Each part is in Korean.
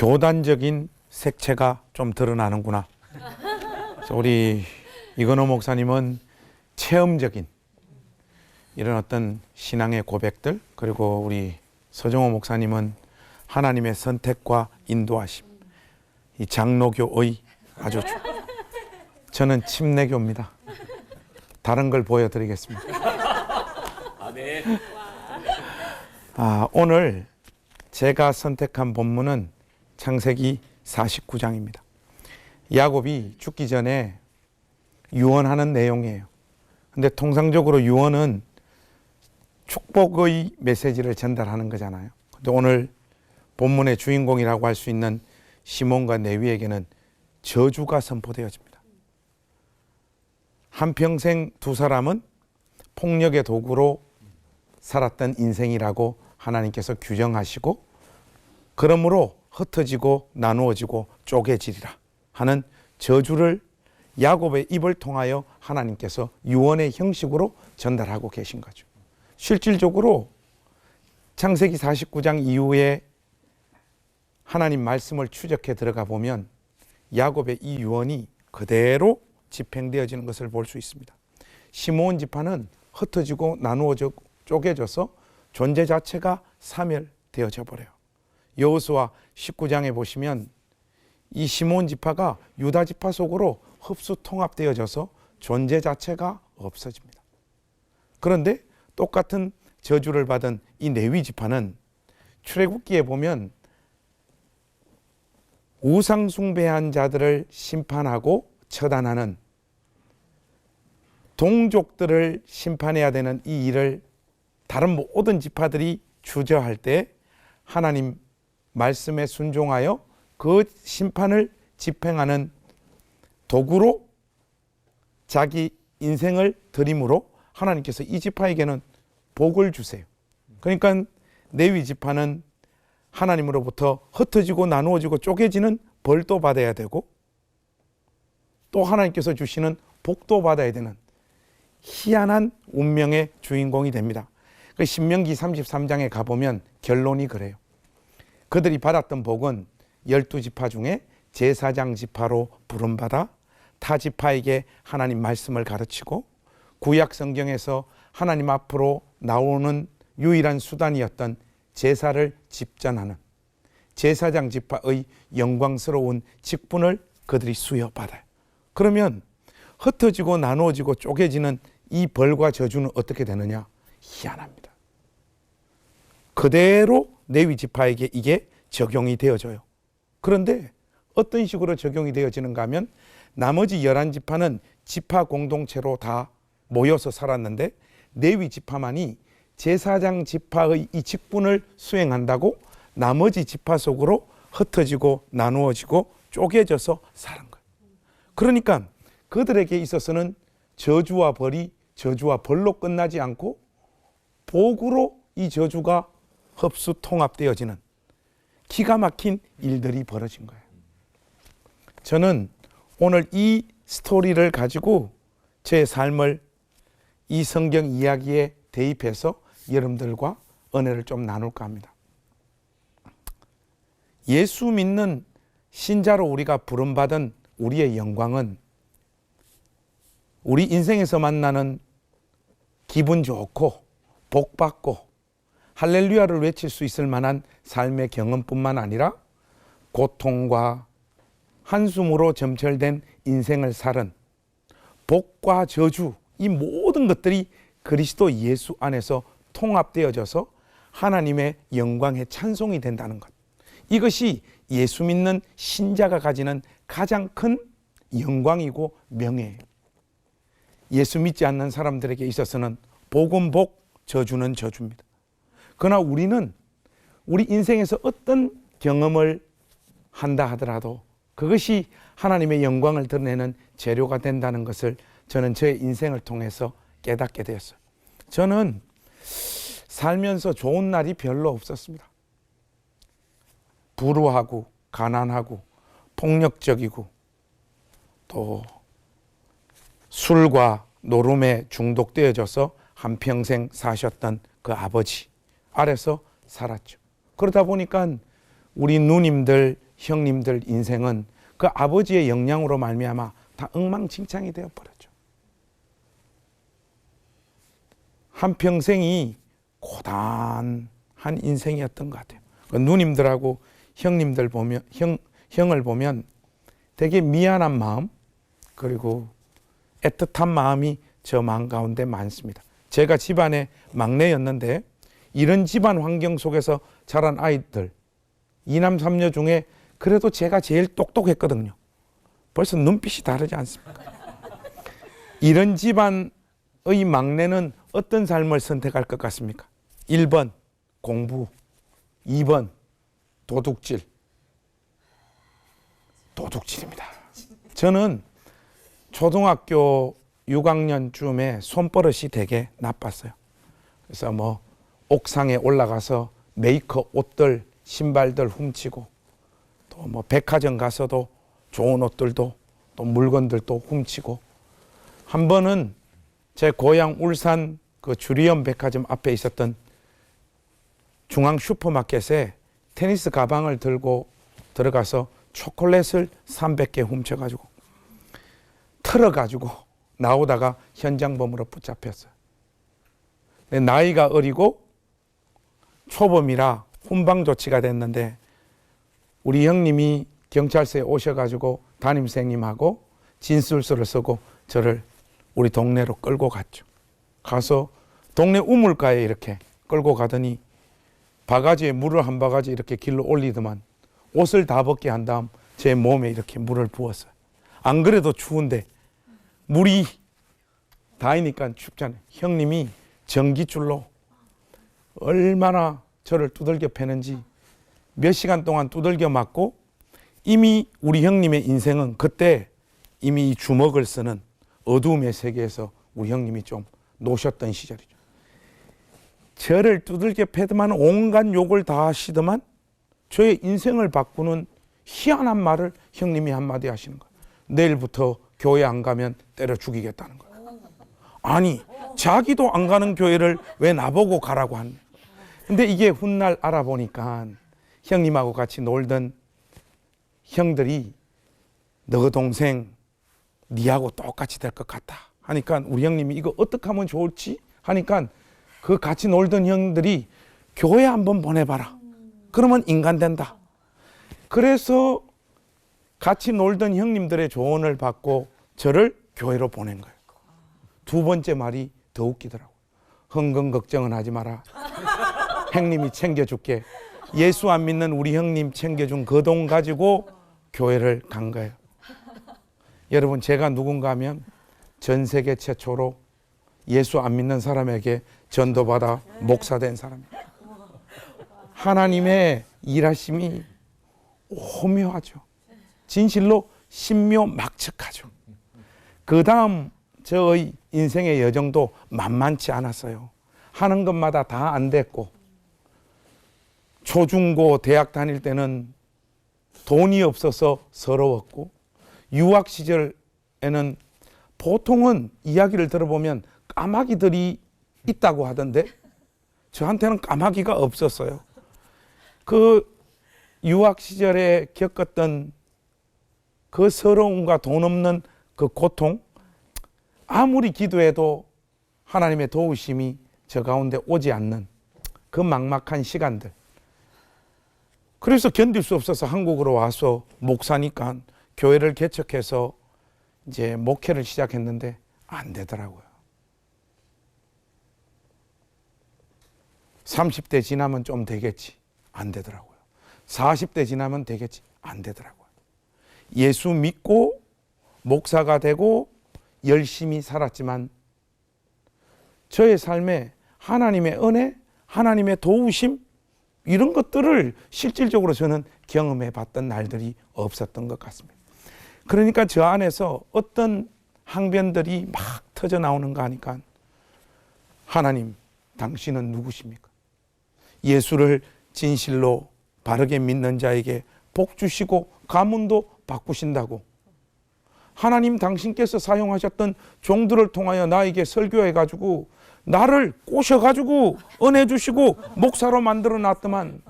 교단적인 색채가 좀 드러나는구나. 그래서 우리 이건호 목사님은 체험적인 이런 어떤 신앙의 고백들, 그리고 우리 서정호 목사님은 하나님의 선택과 인도하심, 이 장로교의 아주 저는 침례교입니다. 다른 걸 보여드리겠습니다. 네. 오늘 제가 선택한 본문은 창세기 49장입니다. 야곱이 죽기 전에 유언하는 내용이에요. 근데 통상적으로 유언은 축복의 메시지를 전달하는 거잖아요. 근데 오늘 본문의 주인공이라고 할 수 있는 시몬과 레위에게는 저주가 선포되어집니다. 한평생 두 사람은 폭력의 도구로 살았던 인생이라고 하나님께서 규정하시고, 그러므로 흩어지고 나누어지고 쪼개지리라 하는 저주를 야곱의 입을 통하여 하나님께서 유언의 형식으로 전달하고 계신 거죠. 실질적으로 창세기 49장 이후에 하나님 말씀을 추적해 들어가 보면 야곱의 이 유언이 그대로 집행되어지는 것을 볼 수 있습니다. 시므온 지파는 흩어지고 나누어져 쪼개져서 존재 자체가 사멸되어져 버려요. 여호수아 19장에 보시면 이 시므온 지파가 유다 지파 속으로 흡수 통합되어져서 존재 자체가 없어집니다. 그런데 똑같은 저주를 받은 이 레위 지파는 출애굽기에 보면 우상 숭배한 자들을 심판하고 처단하는, 동족들을 심판해야 되는 이 일을 다른 모든 지파들이 주저할 때 하나님 말씀에 순종하여 그 심판을 집행하는 도구로 자기 인생을 드림으로 하나님께서 이 지파에게는 복을 주세요. 그러니까 레위 지파는 하나님으로부터 흩어지고 나누어지고 쪼개지는 벌도 받아야 되고, 또 하나님께서 주시는 복도 받아야 되는 희한한 운명의 주인공이 됩니다. 그 신명기 33장에 가보면 결론이 그래요. 그들이 받았던 복은 12지파 중에 제사장 지파로 부름받아 타 지파에게 하나님 말씀을 가르치고, 구약 성경에서 하나님 앞으로 나오는 유일한 수단이었던 제사를 집전하는 제사장 지파의 영광스러운 직분을 그들이 수여받아요. 그러면 흩어지고 나누어지고 쪼개지는 이 벌과 저주는 어떻게 되느냐? 희한합니다. 그대로 레위 지파에게 이게 적용이 되어져요. 그런데 어떤 식으로 적용이 되어지는가 하면 나머지 11지파는 지파 공동체로 다 모여서 살았는데 레위 지파만이 제사장 지파의 이 직분을 수행한다고 나머지 지파 속으로 흩어지고 나누어지고 쪼개져서 사는 거예요. 그러니까 그들에게 있어서는 저주와 벌이 저주와 벌로 끝나지 않고 복으로 이 저주가 흡수 통합되어지는 기가 막힌 일들이 벌어진 거예요. 저는 오늘 이 스토리를 가지고 제 삶을 이 성경 이야기에 대입해서 여러분들과 은혜를 좀 나눌까 합니다. 예수 믿는 신자로 우리가 부름받은 우리의 영광은 우리 인생에서 만나는 기분 좋고 복받고 할렐루야를 외칠 수 있을 만한 삶의 경험뿐만 아니라 고통과 한숨으로 점철된 인생을 살은 복과 저주, 이 모든 것들이 그리스도 예수 안에서 통합되어져서 하나님의 영광의 찬송이 된다는 것. 이것이 예수 믿는 신자가 가지는 가장 큰 영광이고 명예예요. 예수 믿지 않는 사람들에게 있어서는 복은 복, 저주는 저주입니다. 그러나 우리는 우리 인생에서 어떤 경험을 한다 하더라도 그것이 하나님의 영광을 드러내는 재료가 된다는 것을 저는 저의 인생을 통해서 깨닫게 되었어요. 저는 살면서 좋은 날이 별로 없었습니다. 불우하고 가난하고 폭력적이고 또 술과 노름에 중독되어져서 한평생 사셨던 그 아버지 아래서 살았죠. 그러다 보니까 우리 누님들, 형님들 인생은 그 아버지의 영향으로 말미암아 다 엉망진창이 되어버렸죠. 한평생이 고단한 인생이었던 것 같아요. 그 누님들하고 형님들 보면 형을 보면 되게 미안한 마음 그리고 애틋한 마음이 저 마음 가운데 많습니다. 제가 집안의 막내였는데 이런 집안 환경 속에서 자란 아이들 2남 3녀 중에 그래도 제가 제일 똑똑했거든요. 벌써 눈빛이 다르지 않습니까? 이런 집안의 막내는 어떤 삶을 선택할 것 같습니까? 1번 공부, 2번 도둑질. 도둑질입니다. 저는 초등학교 6학년쯤에 손버릇이 되게 나빴어요. 그래서 뭐 옥상에 올라가서 메이커 옷들, 신발들 훔치고 또 뭐 백화점 가서도 좋은 옷들도 또 물건들도 훔치고 한 번은 제 고향 울산 그 주리엄 백화점 앞에 있었던 중앙 슈퍼마켓에 테니스 가방을 들고 들어가서 초콜릿을 300개 훔쳐가지고 털어가지고 나오다가 현장범으로 붙잡혔어요. 나이가 어리고 초범이라 훈방 조치가 됐는데 우리 형님이 경찰서에 오셔가지고 담임선생님하고 진술서를 쓰고 저를 우리 동네로 끌고 갔죠. 가서 동네 우물가에 이렇게 끌고 가더니 바가지에 물을 한 바가지 이렇게 길로 올리더만 옷을 다 벗게 한 다음 제 몸에 이렇게 물을 부었어요. 안 그래도 추운데 물이 닿으니까 춥잖아요. 형님이 전기줄로 얼마나 저를 두들겨 패는지 몇 시간 동안 두들겨 맞고 이미 우리 형님의 인생은 그때 이미 이 주먹을 쓰는 어두움의 세계에서 우리 형님이 좀 노셨던 시절이죠. 저를 두들겨 패더만 온갖 욕을 다 하시더만 저의 인생을 바꾸는 희한한 말을 형님이 한마디 하시는 거예요. 내일부터 교회 안 가면 때려 죽이겠다는 거예요. 아니 자기도 안 가는 교회를 왜 나보고 가라고 하는 거예요. 근데 이게 훗날 알아보니까 형님하고 같이 놀던 형들이 너 동생 니하고 똑같이 될 것 같다 하니까 우리 형님이 이거 어떻게 하면 좋을지 하니까 그 같이 놀던 형들이 교회 한번 보내봐라. 그러면 인간 된다. 그래서 같이 놀던 형님들의 조언을 받고 저를 교회로 보낸 거예요. 두 번째 말이 더 웃기더라고요. 흥금 걱정은 하지 마라. 형님이 챙겨줄게. 예수 안 믿는 우리 형님 챙겨준 그 돈 가지고 교회를 간 거예요. 여러분 제가 누군가 하면 전 세계 최초로 예수 안 믿는 사람에게 전도받아 목사된 사람이에요. 하나님의 일하심이 오묘하죠. 진실로 신묘막측하죠. 그 다음 저의 인생의 여정도 만만치 않았어요. 하는 것마다 다 안 됐고 초중고 대학 다닐 때는 돈이 없어서 서러웠고 유학 시절에는 보통은 이야기를 들어보면 까마귀들이 있다고 하던데 저한테는 까마귀가 없었어요. 그 유학 시절에 겪었던 그 서러움과 돈 없는 그 고통 아무리 기도해도 하나님의 도우심이 저 가운데 오지 않는 그 막막한 시간들 그래서 견딜 수 없어서 한국으로 와서 목사니까 교회를 개척해서 이제 목회를 시작했는데 안 되더라고요. 30대 지나면 좀 되겠지. 안 되더라고요. 40대 지나면 되겠지. 안 되더라고요. 예수 믿고 목사가 되고 열심히 살았지만 저의 삶에 하나님의 은혜, 하나님의 도우심 이런 것들을 실질적으로 저는 경험해 봤던 날들이 없었던 것 같습니다. 그러니까 저 안에서 어떤 항변들이 막 터져 나오는가 하니까 하나님 당신은 누구십니까? 예수를 진실로 바르게 믿는 자에게 복 주시고 가문도 바꾸신다고 하나님 당신께서 사용하셨던 종들을 통하여 나에게 설교해가지고 나를 꼬셔가지고 은혜 주시고 목사로 만들어 놨더만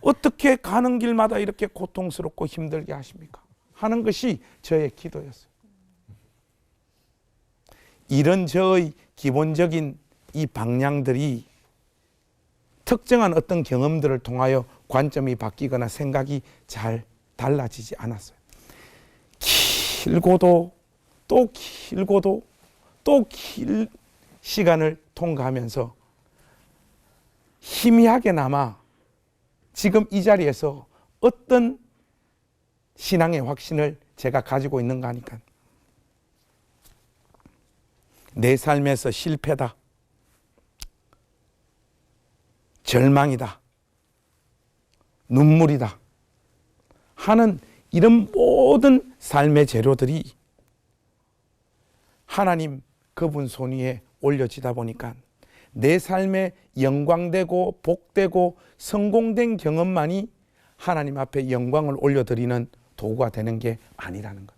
어떻게 가는 길마다 이렇게 고통스럽고 힘들게 하십니까? 하는 것이 저의 기도였어요. 이런 저의 기본적인 이 방향들이 특정한 어떤 경험들을 통하여 관점이 바뀌거나 생각이 잘 달라지지 않았어요. 길고도 또 길고도 또 길 시간을 통과하면서 희미하게나마 지금 이 자리에서 어떤 신앙의 확신을 제가 가지고 있는가 하니까 내 삶에서 실패다, 절망이다, 눈물이다 하는 이런 모든 삶의 재료들이 하나님 그분 손 위에 올려지다 보니까 내 삶에 영광되고 복되고 성공된 경험만이 하나님 앞에 영광을 올려드리는 도구가 되는 게 아니라는 것.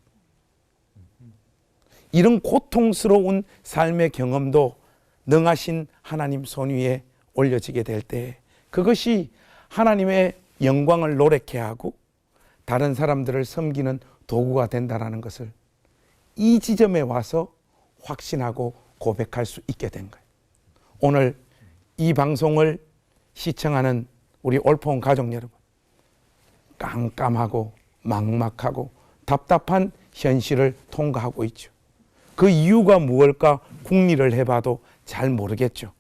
이런 고통스러운 삶의 경험도 능하신 하나님 손 위에 올려지게 될 때 그것이 하나님의 영광을 노랗게 하고 다른 사람들을 섬기는 도구가 된다는 것을 이 지점에 와서 확신하고 고백할 수 있게 된 거예요. 오늘 이 방송을 시청하는 우리 올포원 가족 여러분, 깜깜하고 막막하고 답답한 현실을 통과하고 있죠. 그 이유가 무엇일까 궁리를 해봐도 잘 모르겠죠.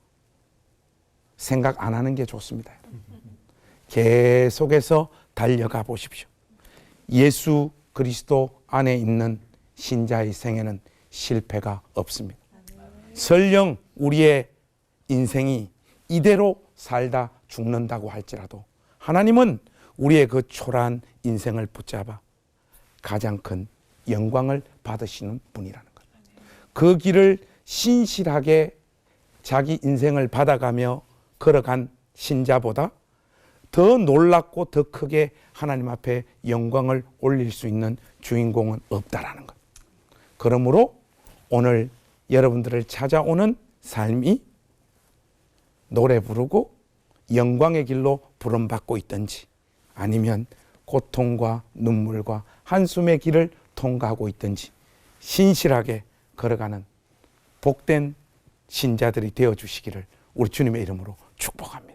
생각 안 하는 게 좋습니다. 계속해서 달려가 보십시오. 예수 그리스도 안에 있는 신자의 생애는 실패가 없습니다. 설령 우리의 인생이 이대로 살다 죽는다고 할지라도 하나님은 우리의 그 초라한 인생을 붙잡아 가장 큰 영광을 받으시는 분이라는 것. 그 길을 신실하게 자기 인생을 받아가며 걸어간 신자보다 더 놀랍고 더 크게 하나님 앞에 영광을 올릴 수 있는 주인공은 없다라는 것. 그러므로 오늘 여러분들을 찾아오는 삶이 노래 부르고 영광의 길로 부름받고 있든지 아니면 고통과 눈물과 한숨의 길을 통과하고 있든지 신실하게 걸어가는 복된 신자들이 되어주시기를 우리 주님의 이름으로 축복합니다.